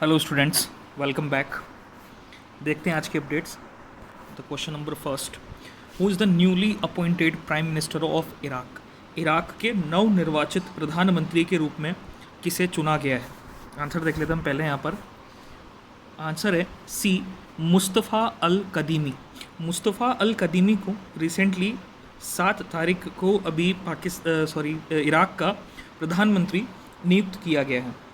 Hello students, welcome back. देखते हैं आज के updates. The question number first, who is the newly appointed prime minister of Iraq. Iraq के नव निर्वाचित प्रधानमंत्री के रूप में किसे चुना गया है। आंसर देख लेते हैं हम पहले यहाँ पर। आंसर है सी, मुस्तफ़ा अल कदीमी। मुस्तफ़ा अल कदीमी को रिसेंटली 7 तारीख को अभी इराक का प्रधानमंत्री नियुक्त किया गया है।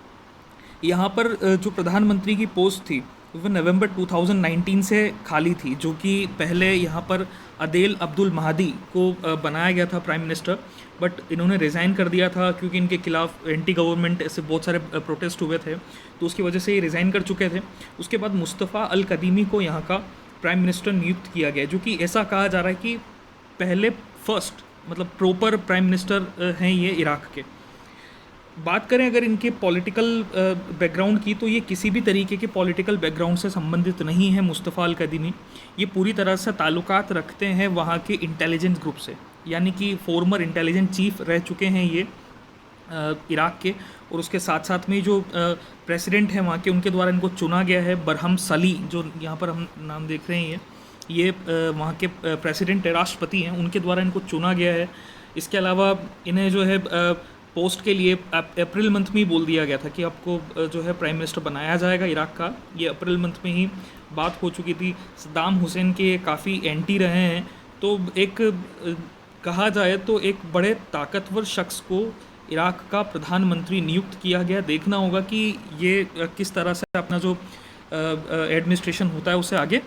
यहाँ पर जो प्रधानमंत्री की पोस्ट थी वो नवंबर 2019 से खाली थी, जो कि पहले यहाँ पर अदेल अब्दुल महदी को बनाया गया था प्राइम मिनिस्टर, बट इन्होंने रिज़ाइन कर दिया था क्योंकि इनके खिलाफ एंटी गवर्नमेंट ऐसे बहुत सारे प्रोटेस्ट हुए थे, तो उसकी वजह से ये रिज़ाइन कर चुके थे। उसके बाद मुस्तफ़ा अल कदीमी को यहाँ का प्राइम मिनिस्टर नियुक्त किया गया, जो कि ऐसा कहा जा रहा है कि पहले फर्स्ट मतलब प्रॉपर प्राइम मिनिस्टर हैं ये इराक के। बात करें अगर इनके पॉलिटिकल बैकग्राउंड की, तो ये किसी भी तरीके के पॉलिटिकल बैकग्राउंड से संबंधित नहीं है। मुस्तफ़ा अल कदीमी ये पूरी तरह से ताल्लुकात रखते हैं वहाँ के इंटेलिजेंस ग्रुप से, यानी कि फॉर्मर इंटेलिजेंस चीफ रह चुके हैं ये इराक के। और उसके साथ साथ में जो प्रेसिडेंट हैं वहाँ के, उनके द्वारा इनको चुना गया है। बरहम सली, जो यहाँ पर हम नाम देख रहे हैं, ये वहाँ के प्रेसिडेंट राष्ट्रपति हैं, उनके द्वारा इनको चुना गया है। इसके अलावा इन्हें जो है पोस्ट के लिए अप्रैल मंथ में ही बोल दिया गया था कि आपको जो है प्राइम मिनिस्टर बनाया जाएगा इराक का। ये अप्रैल मंथ में ही बात हो चुकी थी। सद्दाम हुसैन के काफ़ी एंटी रहे हैं, तो एक कहा जाए तो एक बड़े ताकतवर शख्स को इराक का प्रधानमंत्री नियुक्त किया गया। देखना होगा कि ये किस तरह से अपना जो एडमिनिस्ट्रेशन होता है उसे आगे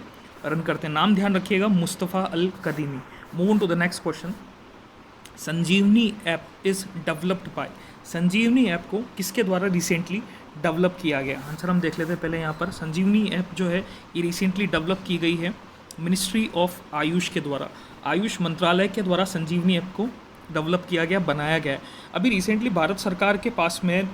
रन करते हैं। नाम ध्यान रखिएगा, Mustafa Al Kadhimi. Move on to the next question. Sanjeevani app is developed by. Sanjeevani app को किसके द्वारा रिसेंटली डेवलप किया गया। आंसर हम देख लेते हैं पहले यहाँ पर। संजीवनी ऐप जो है ये रिसेंटली डेवलप की गई है मिनिस्ट्री ऑफ आयुष के द्वारा। आयुष मंत्रालय के द्वारा संजीवनी ऐप को डेवलप किया गया, बनाया गया है। अभी रिसेंटली भारत सरकार के पास में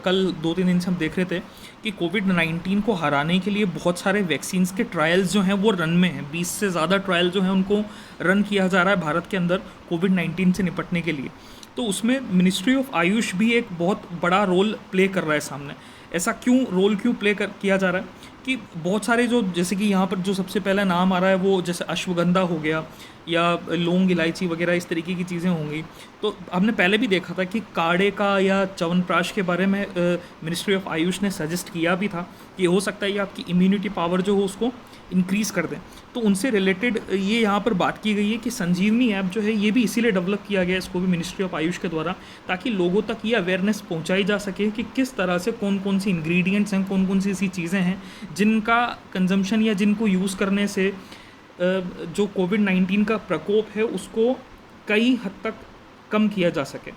कल 2-3 दिन से हम देख रहे थे कि कोविड-19 को हराने के लिए बहुत सारे वैक्सीन्स के ट्रायल्स जो हैं वो रन में हैं। 20 से ज़्यादा ट्रायल जो हैं उनको रन किया जा रहा है भारत के अंदर कोविड-19 से निपटने के लिए। तो उसमें मिनिस्ट्री ऑफ आयुष भी एक बहुत बड़ा रोल प्ले कर रहा है सामने। ऐसा क्यों प्ले किया जा रहा है कि बहुत सारे जो, जैसे कि यहाँ पर जो सबसे पहला नाम आ रहा है वो जैसे अश्वगंधा हो गया या लौंग इलायची वगैरह, इस तरीके की चीज़ें होंगी। तो हमने पहले भी देखा था कि काढ़े का या च्यवनप्राश के बारे में मिनिस्ट्री ऑफ आयुष ने सजेस्ट किया भी था कि हो सकता है ये आपकी इम्यूनिटी पावर जो हो उसको इंक्रीज़ कर दें। तो उनसे रिलेटेड ये यहाँ पर बात की गई है कि संजीवनी ऐप जो है ये भी इसीलिए डेवलप किया गया है, इसको भी मिनिस्ट्री ऑफ आयुष के द्वारा, ताकि लोगों तक ये अवेयरनेस पहुँचाई जा सके कि किस तरह से कौन कौन सी इंग्रेडिएंट्स हैं, कौन कौन सी ऐसी चीज़ें हैं जिनका कंजम्पशन या जिनको यूज़ करने से जो कोविड-19 का प्रकोप है उसको कई हद तक कम किया जा सके।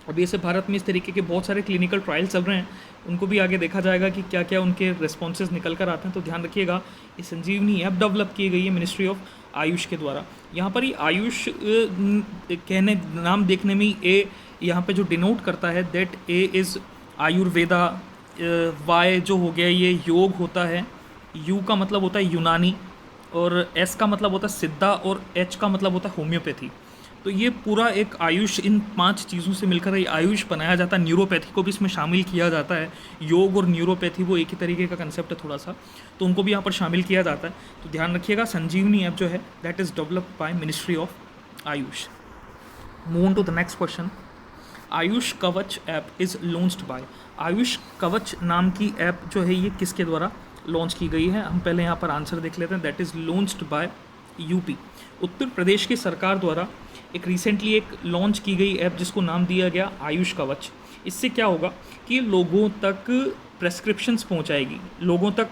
अभी ऐसे भारत में इस तरीके के बहुत सारे क्लिनिकल ट्रायल चल रहे हैं, उनको भी आगे देखा जाएगा कि क्या क्या उनके रिस्पॉन्सेज निकल कर आते हैं। तो ध्यान रखिएगा, ये संजीवनी ऐप डेवलप की गई है मिनिस्ट्री ऑफ आयुष के द्वारा। यहाँ पर ये आयुष कहने नाम देखने में ए यहाँ पे जो डिनोट करता है दैट ए इज़ आयुर्वेदा, वाई जो हो गया ये योग होता है, यू का मतलब होता है यूनानी, और एस का मतलब होता है सिद्धा, और एच का मतलब होता है होम्योपैथी। तो ये पूरा एक आयुष, इन 5 चीज़ों से मिलकर ये आयुष बनाया जाता है। न्यूरोपैथी को भी इसमें शामिल किया जाता है। योग और न्यूरोपैथी वो एक ही तरीके का कंसेप्ट है थोड़ा सा, तो उनको भी यहाँ पर शामिल किया जाता है। तो ध्यान रखिएगा, संजीवनी ऐप जो है that is developed by ministry of AYUSH. Move on to the next question. AYUSH Kavach app is launched by. AYUSH Kavach नाम की ऐप जो है ये किसके द्वारा लॉन्च की गई है। हम पहले यहाँ पर आंसर देख लेते हैं। That is launched by UP. Uttar Pradesh की सरकार द्वारा एक रिसेंटली एक लॉन्च की गई ऐप जिसको नाम दिया गया आयुष कवच। इससे क्या होगा कि लोगों तक प्रेस्क्रिप्शंस पहुंचाएगी, लोगों तक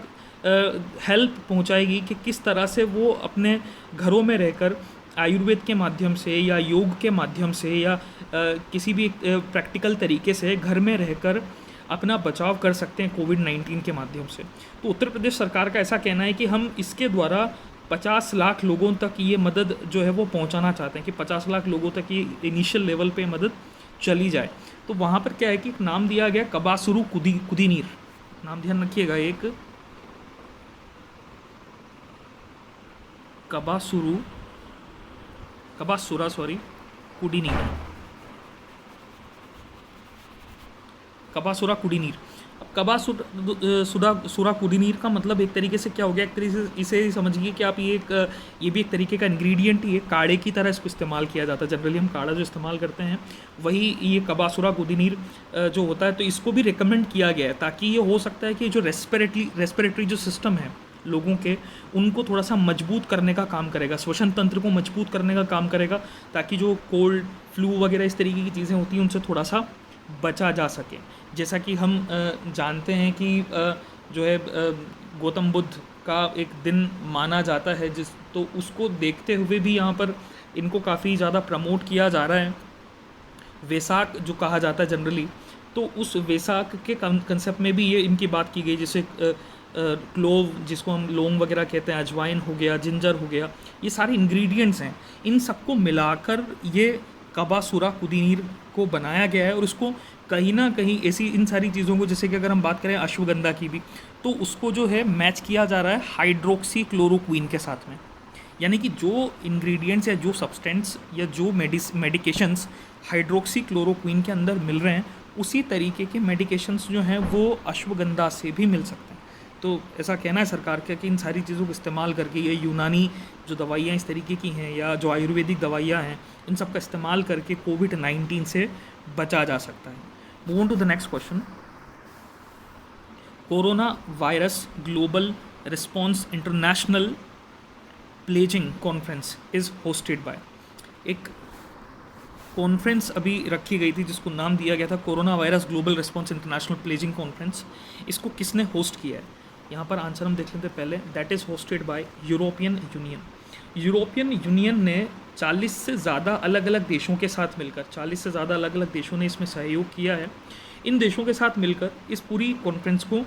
हेल्प पहुंचाएगी कि किस तरह से वो अपने घरों में रहकर आयुर्वेद के माध्यम से या योग के माध्यम से या किसी भी प्रैक्टिकल तरीके से घर में रहकर अपना बचाव कर सकते हैं कोविड-19 के माध्यम से। तो उत्तर प्रदेश सरकार का ऐसा कहना है कि हम इसके द्वारा 50 लाख लोगों तक ये मदद जो है वो पहुंचाना चाहते हैं कि 50 लाख लोगों तक ये इनिशियल लेवल पे मदद चली जाए। तो वहाँ पर क्या है कि नाम दिया गया कबासुरू कुदीनीर। नाम ध्यान रखिएगा, एक कबासुरा कुदीनीर, कबासुरा कुदीनीर। अब कबा सुरा कुदीनीर का मतलब एक तरीके से क्या हो गया, एक तरीके से इसे समझिए कि आप ये भी एक तरीके का इंग्रेडिएंट ही है, काढ़े की तरह इसको इस्तेमाल किया जाता है। जनरली हम काढ़ा जो इस्तेमाल करते हैं वही ये कबासुरा कुदीनीर जो होता है, तो इसको भी रिकमेंड किया गया है ताकि ये हो सकता है कि जो रेस्पिरेटरी जो सिस्टम है लोगों के, उनको थोड़ा सा मजबूत करने का काम करेगा, श्वसन तंत्र को मजबूत करने का काम करेगा, ताकि जो कोल्ड फ्लू वगैरह इस तरीके की चीज़ें होती हैं उनसे थोड़ा सा बचा जा सके। जैसा कि हम जानते हैं कि जो है गौतम बुद्ध का एक दिन माना जाता है तो उसको देखते हुए भी यहाँ पर इनको काफ़ी ज़्यादा प्रमोट किया जा रहा है। वैसाख जो कहा जाता है जनरली, तो उस वैसाख के कंसेप्ट में भी ये इनकी बात की गई, जैसे क्लोव जिसको हम लौंग वगैरह कहते हैं, अजवाइन हो गया, जिंजर हो गया, ये सारे इंग्रेडिएंट्स हैं, इन सबको मिलाकर ये कबासुरा कुदीनीर को बनाया गया है। और इसको कहीं ना कहीं ऐसी इन सारी चीज़ों को, जैसे कि अगर हम बात करें अश्वगंधा की भी, तो उसको जो है मैच किया जा रहा है हाइड्रोक्सी क्लोरोक्वीन के साथ में। यानी कि जो इंग्रेडिएंट्स या जो सब्सटेंस या जो मेडिकेशंस हाइड्रोक्सी क्लोरोक्वीन के अंदर मिल रहे हैं, उसी तरीके के मेडिकेशंस जो हैं वो अश्वगंधा से भी मिल सकते हैं। तो ऐसा कहना है सरकार का कि इन सारी चीज़ों को इस्तेमाल करके, ये यूनानी जो दवाइयाँ इस तरीके की हैं या जो आयुर्वेदिक दवाइयाँ हैं, इन सब का इस्तेमाल करके कोविड-19 से बचा जा सकता है। Move on to the next question. Corona virus global response international pledging conference is hosted by. एक कॉन्फ्रेंस अभी रखी गई थी जिसको नाम दिया गया था corona virus global response international pledging conference. इसको किसने होस्ट किया है? यहाँ पर आंसर हम देख लेते हैं पहले। That is hosted bye European union. European union ने 40 से ज़्यादा अलग अलग देशों के साथ मिलकर, 40 से ज़्यादा अलग अलग देशों ने इसमें सहयोग किया है। इन देशों के साथ मिलकर इस पूरी कॉन्फ्रेंस को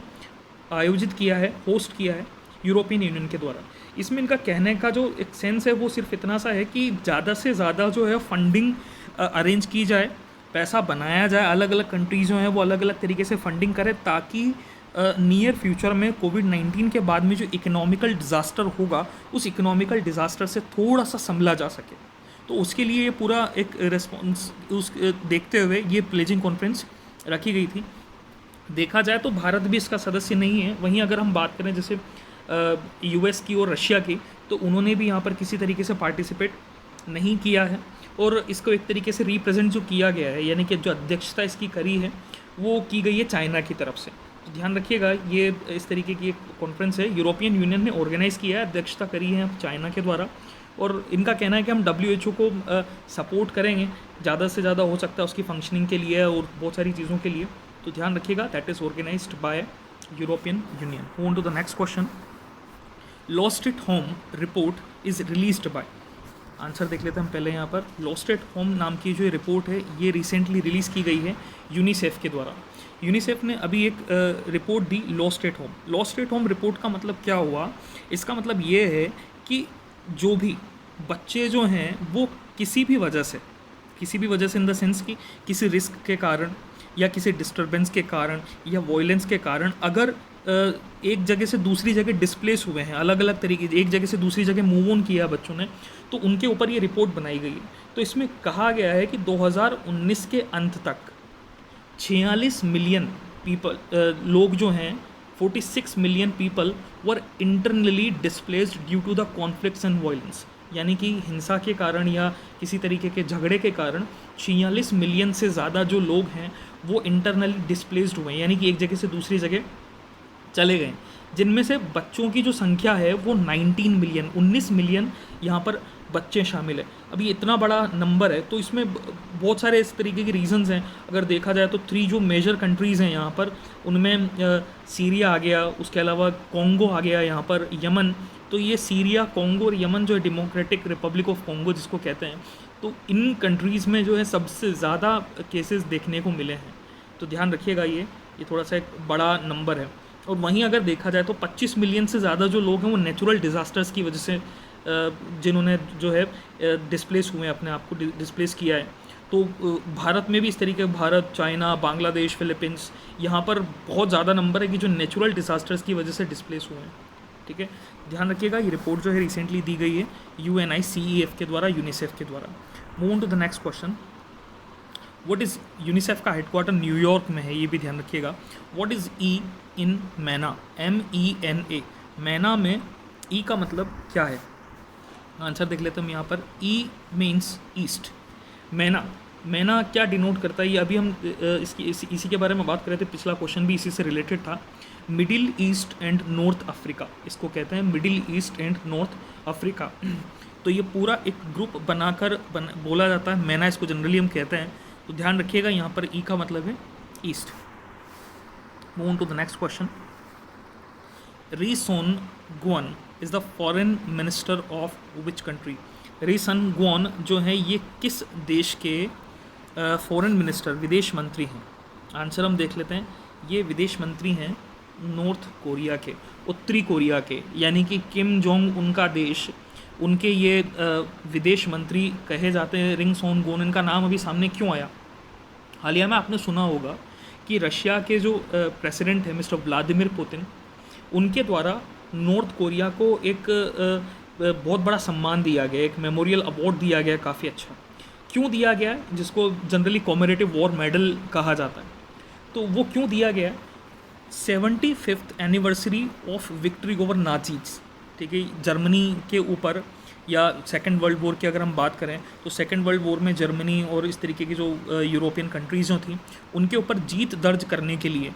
आयोजित किया है, होस्ट किया है यूरोपियन यूनियन के द्वारा। इसमें इनका कहने का जो एक सेंस है वो सिर्फ इतना सा है कि ज़्यादा से ज़्यादा जो है फंडिंग अरेंज की जाए, पैसा बनाया जाए, अलग अलग कंट्रीज़ जो हैं वो अलग अलग तरीके से फंडिंग करें, ताकि नियर फ्यूचर में कोविड-19 के बाद में जो इकोनॉमिकल डिज़ास्टर होगा, उस इकोनॉमिकल डिज़ास्टर से थोड़ा सा संभला जा सके। तो उसके लिए ये पूरा एक रिस्पॉन्स देखते हुए ये प्लेजिंग कॉन्फ्रेंस रखी गई थी। देखा जाए तो भारत भी इसका सदस्य नहीं है। वहीं अगर हम बात करें जैसे यूएस की और रशिया की, तो उन्होंने भी यहाँ पर किसी तरीके से पार्टिसिपेट नहीं किया है, और इसको एक तरीके से रिप्रेजेंट जो किया गया है, यानी कि जो अध्यक्षता इसकी करी है वो की गई है चाइना की तरफ से। तो ध्यान रखिएगा, ये इस तरीके की एक कॉन्फ्रेंस है, यूरोपियन यूनियन ने ऑर्गेनाइज़ किया है, अध्यक्षता करी है चाइना के द्वारा। और इनका कहना है कि हम WHO को सपोर्ट करेंगे ज़्यादा से ज़्यादा हो सकता है उसकी फंक्शनिंग के लिए और बहुत सारी चीज़ों के लिए। तो ध्यान रखिएगा, that is organised by European Union. Move on to the next question. Lost at home report is released by. Answer देख लेते हैं हम पहले यहाँ पर। लॉस्ट एट होम नाम की जो रिपोर्ट है ये रिसेंटली रिलीज़ की गई है यूनिसेफ के द्वारा। यूनिसेफ ने अभी एक report the lost at home. Lost at home report का मतलब क्या हुआ? इसका मतलब ये है कि जो भी बच्चे जो हैं वो किसी भी वजह से इन द सेंस कि किसी रिस्क के कारण या किसी डिस्टर्बेंस के कारण या वॉयलेंस के कारण अगर एक जगह से दूसरी जगह डिस्प्लेस हुए हैं, अलग अलग तरीके, एक जगह से दूसरी जगह मूव ऑन किया बच्चों ने, तो उनके ऊपर ये रिपोर्ट बनाई गई है। तो इसमें कहा गया है कि 2019 के अंत तक 46 मिलियन पीपल लोग जो हैं, 46 million people were internally displaced due to the conflicts and violence. यानी कि हिंसा के कारण या किसी तरीके के झगड़े के कारण 46 मिलियन से ज़्यादा जो लोग हैं वो इंटरनली डिस्प्लेस्ड हुए हैं, यानी कि एक जगह से दूसरी जगह चले गए, जिनमें से बच्चों की जो संख्या है वो 19 मिलियन यहाँ पर बच्चे शामिल है। अभी इतना बड़ा नंबर है, तो इसमें बहुत सारे इस तरीके के रीजंस हैं। अगर देखा जाए तो 3 जो मेजर कंट्रीज़ हैं यहाँ पर, उनमें सीरिया आ गया, उसके अलावा कॉन्गो आ गया, यहाँ पर यमन। तो ये सीरिया, कॉन्गो और यमन जो है डेमोक्रेटिक रिपब्लिक ऑफ कॉन्गो जिसको कहते हैं, तो इन कंट्रीज़ में जो है सबसे ज़्यादा केसेस देखने को मिले हैं। तो ध्यान रखिएगा, ये थोड़ा सा एक बड़ा नंबर है। और वहीं अगर देखा जाए तो 25 मिलियन से ज़्यादा जो लोग हैं वो नेचुरल डिज़ास्टर्स की वजह से जिन्होंने जो है डिस्प्लेस हुए हैं, अपने आप को डिस्प्लेस किया है। तो भारत में भी इस तरीके, भारत, चाइना, बांग्लादेश, फिलीपींस, यहाँ पर बहुत ज़्यादा नंबर है कि जो नेचुरल डिज़ास्टर्स की वजह से डिस्प्लेस हुए हैं। ठीक है, ध्यान रखिएगा, ये रिपोर्ट जो है रिसेंटली दी गई है UNICEF के द्वारा, यूनिसेफ के द्वारा। Move on to the next question. What is UNICEF का हेडक्वार्टर न्यूयॉर्क में है, ये भी ध्यान रखिएगा। व्हाट इज़ ई इन मैना, MENA, मैना में ई का मतलब क्या है? आंसर देख लेते हैं हम यहाँ पर। E means east. मैना, मैना क्या डिनोट करता है, ये अभी हम इसी के बारे में बात कर रहे थे, पिछला क्वेश्चन भी इसी से रिलेटेड था। Middle east and north Africa, इसको कहते हैं middle east and north Africa. तो ये पूरा एक ग्रुप बनाकर बोला जाता है, मैना इसको जनरली हम कहते हैं। तो ध्यान रखिएगा यहाँ पर ई का मतलब है east. Move on to the next question. Ri Son Gwon is the foreign minister of which country? Ri Son गुअन जो है ये किस देश के फॉरेन मिनिस्टर, विदेश मंत्री हैं? आंसर हम देख लेते हैं। ये विदेश मंत्री हैं नॉर्थ कोरिया के, उत्तरी कोरिया के, यानी कि किम जोंग उनका देश, उनके ये विदेश मंत्री कहे जाते हैं रिंग सोन गुअन। इनका नाम अभी सामने क्यों आया? हालिया में आपने सुना होगा कि रशिया के जो प्रेसिडेंट है मिस्टर व्लादिमीर पुतिन, उनके द्वारा नॉर्थ कोरिया को एक बहुत बड़ा सम्मान दिया गया, एक मेमोरियल अवार्ड दिया गया, काफ़ी अच्छा। क्यों दिया गया है? जिसको जनरली कॉमेरेटिव वॉर मेडल कहा जाता है। तो वो क्यों दिया गया है? 75th anniversary of victory over Nazis, ठीक है, जर्मनी के ऊपर, या सेकेंड वर्ल्ड वॉर की अगर हम बात करें तो सेकेंड वर्ल्ड वॉर में जर्मनी और इस तरीके की जो यूरोपियन कंट्रीज़ जो थी, उनके ऊपर जीत दर्ज करने के लिए,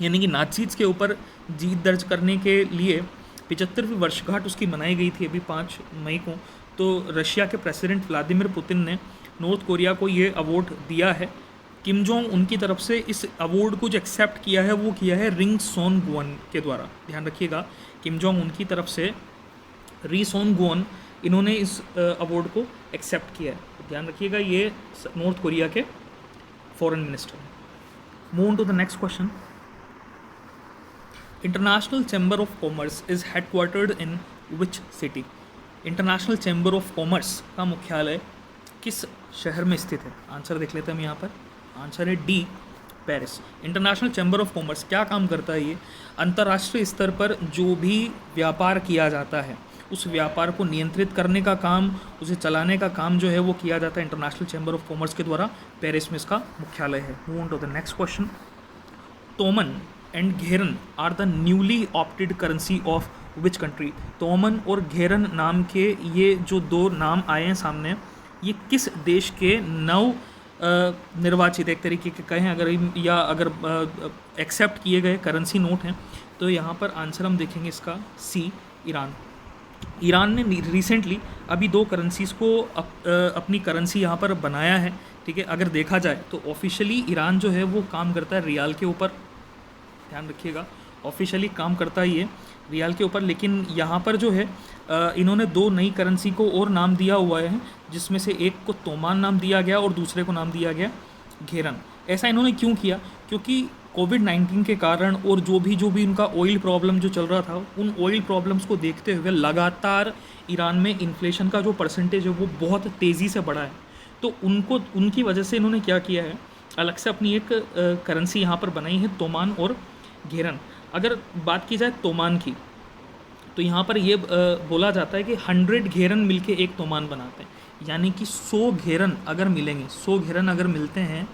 यानी कि नाजीज के ऊपर जीत दर्ज करने के लिए 75वीं वर्षगांठ उसकी मनाई गई थी अभी 5 मई को। तो रशिया के प्रेसिडेंट व्लादिमीर पुतिन ने नॉर्थ कोरिया को ये अवार्ड दिया है। किम जोंग उनकी तरफ से इस अवार्ड को जो एक्सेप्ट किया है वो किया है रिंग सोन गुअन के द्वारा। ध्यान रखिएगा, किम जोंग उनकी तरफ से री सोन गुअन, इन्होंने इस अवार्ड को एक्सेप्ट किया है। तो ध्यान रखिएगा, ये नॉर्थ कोरिया के फॉरेन मिनिस्टर हैं। Move on to the next question. International chamber of commerce is headquartered in which city? International chamber of commerce का मुख्यालय किस शहर में स्थित है? आंसर देख लेते हैं हम यहाँ पर। आंसर है D, Paris. International chamber of commerce क्या काम करता है? ये अंतर्राष्ट्रीय स्तर पर जो भी व्यापार किया जाता है, उस व्यापार को नियंत्रित करने का काम, उसे चलाने का काम जो है वो किया जाता है इंटरनेशनल चैम्बर ऑफ कॉमर्स के द्वारा। पेरिस में इसका मुख्यालय है। Move on to the next question. Toman and qiran are the newly opted currency of which country? Toman और घेरन नाम के ये जो दो नाम आए हैं सामने, ये किस देश के नव निर्वाचित, एक तरीके के कहें अगर, या अगर एक्सेप्ट किए गए करेंसी नोट हैं? तो यहाँ पर आंसर हम देखेंगे इसका सी, ईरान। ईरान ने रिसेंटली अभी 2 करेंसीज़ को अपनी करेंसी यहाँ पर बनाया है, ठीक है। अगर देखा जाए तो ऑफिशियली ईरान जो है वो काम करता है रियाल के ऊपर। ध्यान रखिएगा, ऑफिशियली काम करता है ये रियाल के ऊपर, लेकिन यहाँ पर जो है इन्होंने 2 नई करेंसी को और नाम दिया हुआ है, जिसमें से एक को तोमान नाम दिया गया और दूसरे को नाम दिया गया घेरन। ऐसा इन्होंने क्यों किया? क्योंकि कोविड-19 के कारण और जो भी उनका ऑयल प्रॉब्लम जो चल रहा था, उन ऑयल प्रॉब्लम्स को देखते हुए लगातार ईरान में इन्फ्लेशन का जो परसेंटेज है वो बहुत तेज़ी से बढ़ा है। तो उनकी वजह से इन्होंने क्या किया है, अलग से अपनी एक करेंसी यहाँ पर बनाई है, तोमान और घेरन। अगर बात की जाए तोमान की, तो यहाँ पर ये बोला जाता है कि 100 घेरन मिलके एक तोमान बनाते हैं, यानी कि 100 घेरन अगर मिलेंगे, 100 घेरन अगर मिलते हैं,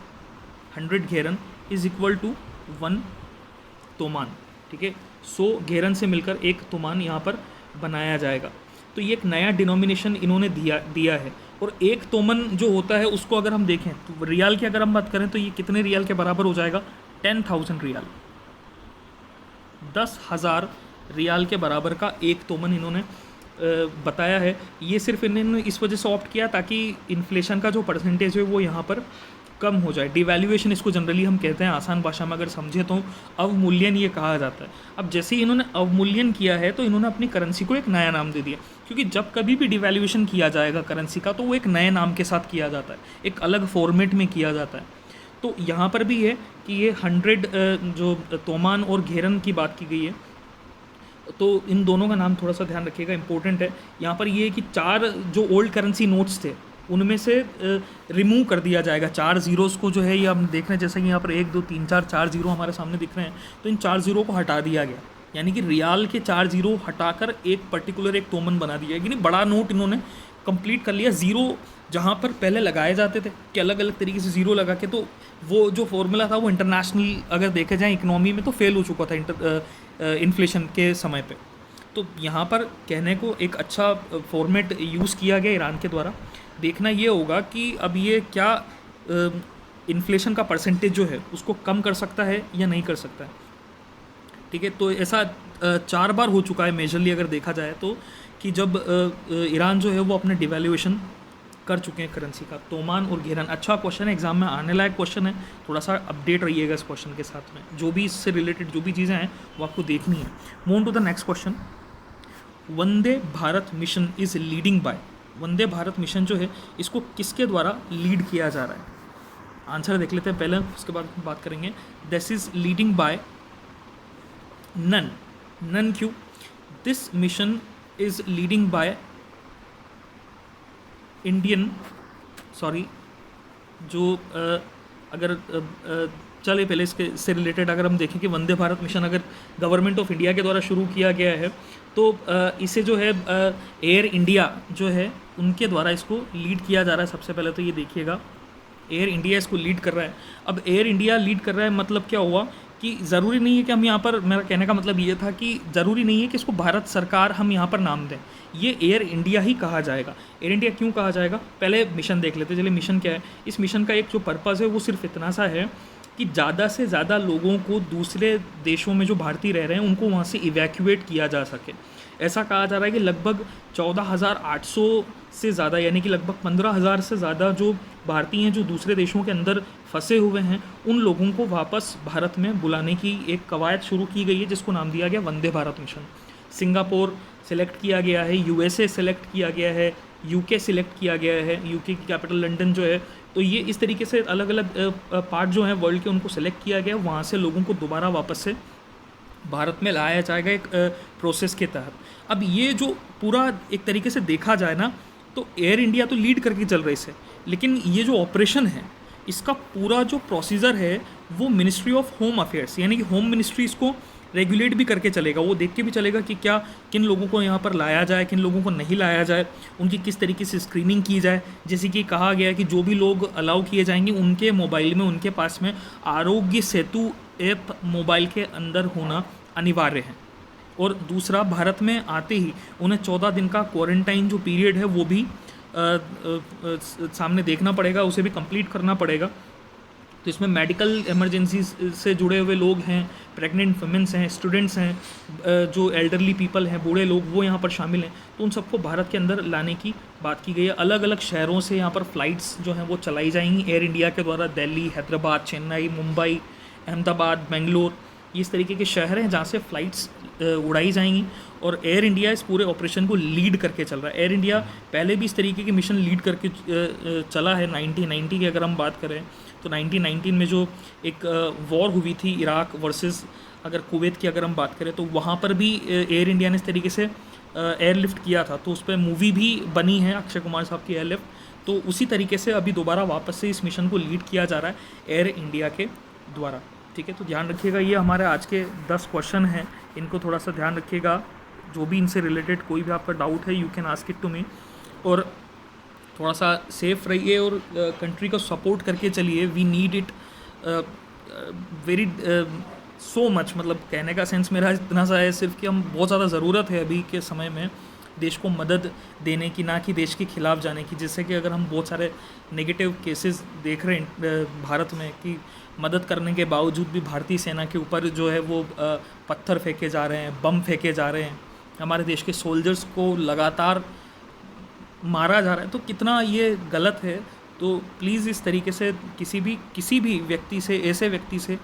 100 घेरन इज़ इक्वल टू 1 तोमान, ठीक है। 100 घेरन से मिलकर एक तोमान यहाँ पर बनाया जाएगा। तो ये एक नया डिनोमिनेशन इन्होंने दिया है। और एक तोमन जो होता है उसको अगर हम देखें तो रियाल की अगर हम बात करें तो ये कितने रियाल के बराबर हो जाएगा? 10,000 रियाल, 10,000 रियाल के बराबर का एक तोमन इन्होंने बताया है। ये सिर्फ इन्होंने इस वजह से ऑप्ट किया ताकि इन्फ्लेशन का जो परसेंटेज है वो यहाँ पर कम हो जाए। डिवैल्यूएशन इसको जनरली हम कहते हैं, आसान भाषा में अगर समझे तो अवमूल्यन ये कहा जाता है। अब जैसे ही इन्होंने अवमूल्यन किया है तो इन्होंने अपनी करेंसी को एक नया नाम दे दिया, क्योंकि जब कभी भी डिवैल्यूएशन किया जाएगा करेंसी का तो वो एक नए नाम के साथ किया जाता है, एक अलग फॉर्मेट में किया जाता है। तो यहाँ पर भी है कि ये 100 जो तोमान और घेरन की बात की गई है, तो इन दोनों का नाम थोड़ा सा ध्यान रखिएगा, इंपॉर्टेंट है। यहाँ पर ये है कि 4 जो ओल्ड करेंसी नोट्स थे उनमें से रिमूव कर दिया जाएगा। 4 ज़ीरोज़ को जो है ये हम देख रहे हैं, जैसे कि यहाँ पर 1 2 3 4 ज़ीरो हमारे सामने दिख रहे हैं, तो इन 4 ज़ीरो को हटा दिया गया, यानी कि रियाल के 4 ज़ीरो हटाकर एक पर्टिकुलर एक तोमन बना दिया, यानी बड़ा नोट इन्होंने कंप्लीट कर लिया। ज़ीरो जहाँ पर पहले लगाए जाते थे कि अलग अलग तरीके से ज़ीरो लगा के, तो वो जो फॉर्मूला था वो इंटरनेशनल अगर देखा जाए इकोनॉमी में तो फेल हो चुका था इन्फ्लेशन के समय पे। तो यहाँ पर कहने को एक अच्छा फॉर्मेट यूज़ किया गया ईरान के द्वारा। देखना ये होगा कि अब ये क्या इन्फ्लेशन का परसेंटेज जो है उसको कम कर सकता है या नहीं कर सकता है। ठीक है, तो ऐसा 4 बार हो चुका है मेजरली अगर देखा जाए तो, कि जब ईरान जो है वो अपने डिवैल्यूएशन कर चुके हैं करेंसी का। तोमान और घेरन, अच्छा क्वेश्चन है, एग्जाम में आने लायक क्वेश्चन है, थोड़ा सा अपडेट रहिएगा इस क्वेश्चन के साथ में। जो भी इससे रिलेटेड जो भी चीज़ें हैं वो आपको देखनी है। Move to the next question. Vande Bharat mission is leading by, Vande Bharat mission जो है इसको किसके द्वारा लीड किया जा रहा है? आंसर देख लेते हैं पहले, उसके बाद बात करेंगे। This is leading by none. None क्यों? This mission is leading by Indian, sorry, जो अगर चले पहले इसके से रिलेटेड अगर हम देखें कि वंदे भारत मिशन अगर गवर्नमेंट ऑफ इंडिया के द्वारा शुरू किया गया है तो इसे जो है एयर इंडिया जो है उनके द्वारा इसको लीड किया जा रहा है। सबसे पहले तो ये देखिएगा, एयर इंडिया इसको लीड कर रहा है। अब एयर इंडिया लीड कर रहा है मतलब क्या हुआ कि ज़रूरी नहीं है कि हम यहाँ पर, मेरा कहने का मतलब ये था कि ज़रूरी नहीं है कि इसको भारत सरकार हम यहाँ पर नाम दें, ये एयर इंडिया ही कहा जाएगा। एयर इंडिया क्यों कहा जाएगा? पहले मिशन देख लेते हैं। चलिए मिशन क्या है। इस मिशन का एक जो पर्पज़ है वो सिर्फ इतना सा है कि ज़्यादा से ज़्यादा लोगों को दूसरे देशों में जो भारतीय रह रहे हैं उनको वहाँ से इवैक्यूएट किया जा सके। ऐसा कहा जा रहा है कि लगभग 14,800 से ज़्यादा, यानी कि लगभग 15,000 से ज़्यादा जो भारतीय हैं जो दूसरे देशों के अंदर फंसे हुए हैं, उन लोगों को वापस भारत में बुलाने की एक कवायद शुरू की गई है जिसको नाम दिया गया वंदे भारत मिशन। सिंगापुर सेलेक्ट किया गया है, यूएसए सेलेक्ट किया गया है, यूके सिलेक्ट किया गया है, यूके की कैपिटल लंदन जो है। तो ये इस तरीके से अलग अलग पार्ट जो हैं वर्ल्ड के उनको सेलेक्ट किया गया, वहाँ से लोगों को दोबारा वापस से भारत में लाया जाएगा एक प्रोसेस के तहत। अब ये जो पूरा एक तरीके से देखा जाए ना तो एयर इंडिया तो लीड करके चल रही है, लेकिन ये जो ऑपरेशन है इसका पूरा जो प्रोसीजर है वो मिनिस्ट्री ऑफ होम अफेयर्स, यानी कि होम मिनिस्ट्री इसको रेगुलेट भी करके चलेगा। वो देख के भी चलेगा कि क्या किन लोगों को यहाँ पर लाया जाए, किन लोगों को नहीं लाया जाए, उनकी किस तरीके से स्क्रीनिंग की जाए। जैसे कि कहा गया कि जो भी लोग अलाउ किए जाएंगे उनके मोबाइल में, उनके पास में आरोग्य सेतु ऐप मोबाइल के अंदर होना अनिवार्य है। और दूसरा, भारत में आते ही उन्हें 14 दिन का क्वारंटाइन जो पीरियड है वो भी सामने देखना पड़ेगा, उसे भी कंप्लीट करना पड़ेगा। तो इसमें मेडिकल इमरजेंसी से जुड़े हुए लोग हैं, प्रेग्नेंट वुमेंस हैं, स्टूडेंट्स हैं, जो एल्डरली पीपल हैं, बूढ़े लोग, वो यहाँ पर शामिल हैं। तो उन सबको भारत के अंदर लाने की बात की गई है। अलग अलग शहरों से यहाँ पर फ़्लाइट्स जो हैं वो चलाई जाएंगी एयर इंडिया के द्वारा। दिल्ली, हैदराबाद, चेन्नई, मुंबई, अहमदाबाद, बेंगलोर, ये इस तरीके के शहर हैं जहाँ से फ़्लाइट्स उड़ाई जाएंगी। और एयर इंडिया इस पूरे ऑपरेशन को लीड करके चल रहा है। एयर इंडिया पहले भी इस तरीके के मिशन लीड करके चला है। 1990 की अगर हम बात करें तो 1919 में जो एक वॉर हुई थी इराक वर्सेस अगर कुवैत की अगर हम बात करें तो वहाँ पर भी एयर इंडिया ने इस तरीके से एयरलिफ्ट किया था। तो उस पर मूवी भी बनी है अक्षय कुमार साहब की, एयरलिफ्ट। तो उसी तरीके से अभी दोबारा वापस से इस मिशन को लीड किया जा रहा है एयर इंडिया के द्वारा। ठीक है, तो ध्यान रखिएगा, ये हमारे आज के 10 क्वेश्चन हैं, इनको थोड़ा सा ध्यान रखिएगा। जो भी इनसे रिलेटेड कोई भी आपका डाउट है you can ask it to me. और थोड़ा सा सेफ रहिए और कंट्री को सपोर्ट करके चलिए। We need it very so much, मतलब कहने का सेंस मेरा इतना सा है सिर्फ कि हम बहुत ज़्यादा ज़रूरत है अभी के समय में देश को मदद देने की, ना कि देश के खिलाफ जाने की। जैसे कि अगर हम बहुत सारे नेगेटिव केसेस देख रहे हैं भारत में कि मदद करने के बावजूद भी भारतीय सेना के ऊपर जो है वो पत्थर फेंके जा रहे हैं, बम फेंके जा रहे हैं, हमारे देश के सोल्जर्स को लगातार मारा जा रहा है। तो कितना ये गलत है। तो प्लीज़ इस तरीके से किसी भी व्यक्ति से, ऐसे व्यक्ति से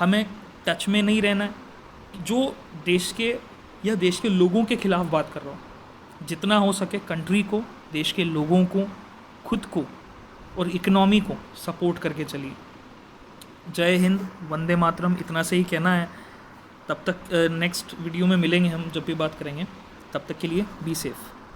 हमें टच में नहीं रहना है जो देश के या देश के लोगों के खिलाफ बात कर रहा हूँ। जितना हो सके कंट्री को, देश के लोगों को, खुद को और इकनॉमी को सपोर्ट करके चलिए। जय हिंद, वंदे मातरम, इतना से ही कहना है। तब तक नेक्स्ट वीडियो में मिलेंगे हम जब भी बात करेंगे। तब तक के लिए बी सेफ।